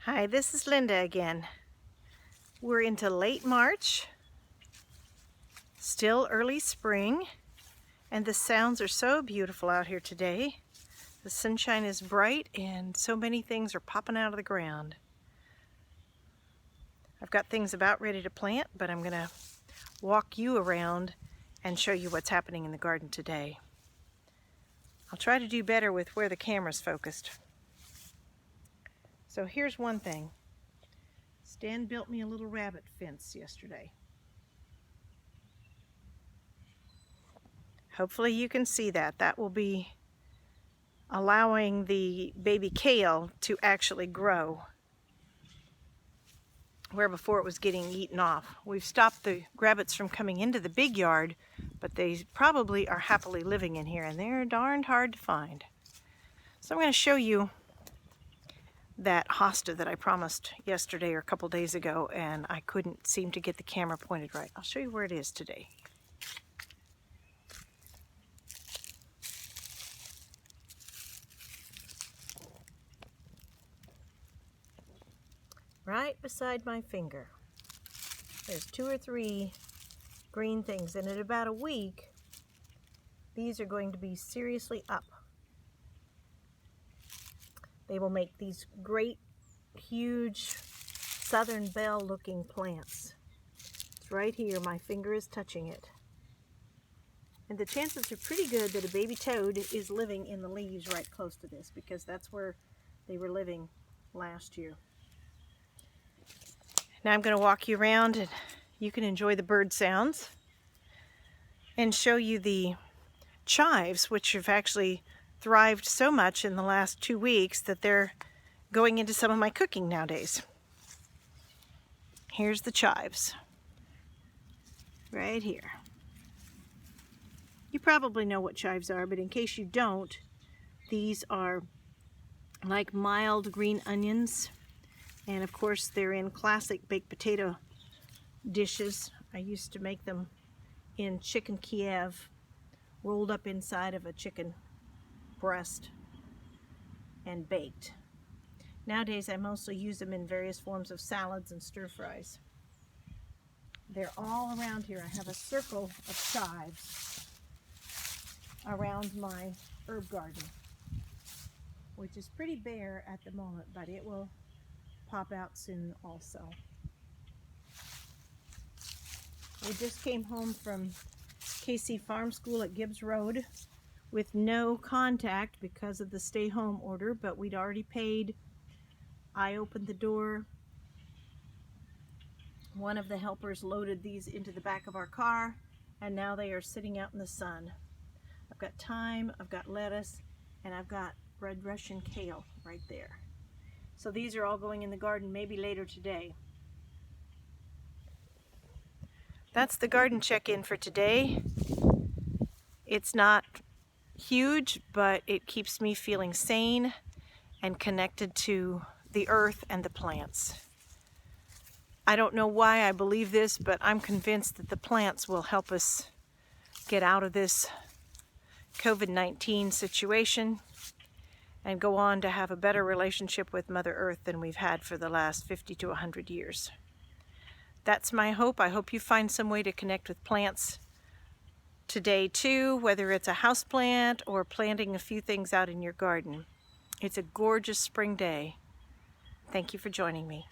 Hi, this is Linda again. We're into late March, still early spring, and the sounds are so beautiful out here today. The sunshine is bright and so many things are popping out of the ground. I've got things about ready to plant, but I'm gonna walk you around and show you what's happening in the garden today. I'll try to do better with where the camera's focused. So here's one thing. Stan built me a little rabbit fence yesterday. Hopefully you can see that. That will be allowing the baby kale to actually grow, where before it was getting eaten off. We've stopped the rabbits from coming into the big yard, but they probably are happily living in here, and they're darned hard to find. So I'm going to show you that hosta that I promised yesterday or a couple days ago, and I couldn't seem to get the camera pointed right. I'll show you where it is today. Right beside my finger. There's 2 or 3 green things, and in about a week, these are going to be seriously up. They will make these great, huge, southern belle looking plants. It's right here, my finger is touching it. And the chances are pretty good that a baby toad is living in the leaves right close to this, because that's where they were living last year. Now I'm going to walk you around and you can enjoy the bird sounds and show you the chives, which have actually thrived so much in the last 2 weeks that they're going into some of my cooking nowadays. Here's the chives, right here. You probably know what chives are, but in case you don't, these are like mild green onions. And of course, they're in classic baked potato dishes. I used to make them in chicken Kiev, rolled up inside of a chicken breast and baked. Nowadays, I mostly use them in various forms of salads and stir fries. They're all around here. I have a circle of chives around my herb garden, which is pretty bare at the moment, but it will pop out soon also. We just came home from KC Farm School at Gibbs Road with no contact because of the stay home order, but we'd already paid. I opened the door. One of the helpers loaded these into the back of our car, and now they are sitting out in the sun. I've got thyme, I've got lettuce, and I've got red Russian kale right there. So these are all going in the garden maybe later today. That's the garden check-in for today. It's not huge, but it keeps me feeling sane and connected to the earth and the plants. I don't know why I believe this, but I'm convinced that the plants will help us get out of this COVID-19 situation and go on to have a better relationship with Mother Earth than we've had for the last 50 to 100 years. That's my hope. I hope you find some way to connect with plants today too, whether it's a house plant or planting a few things out in your garden. It's a gorgeous spring day. Thank you for joining me.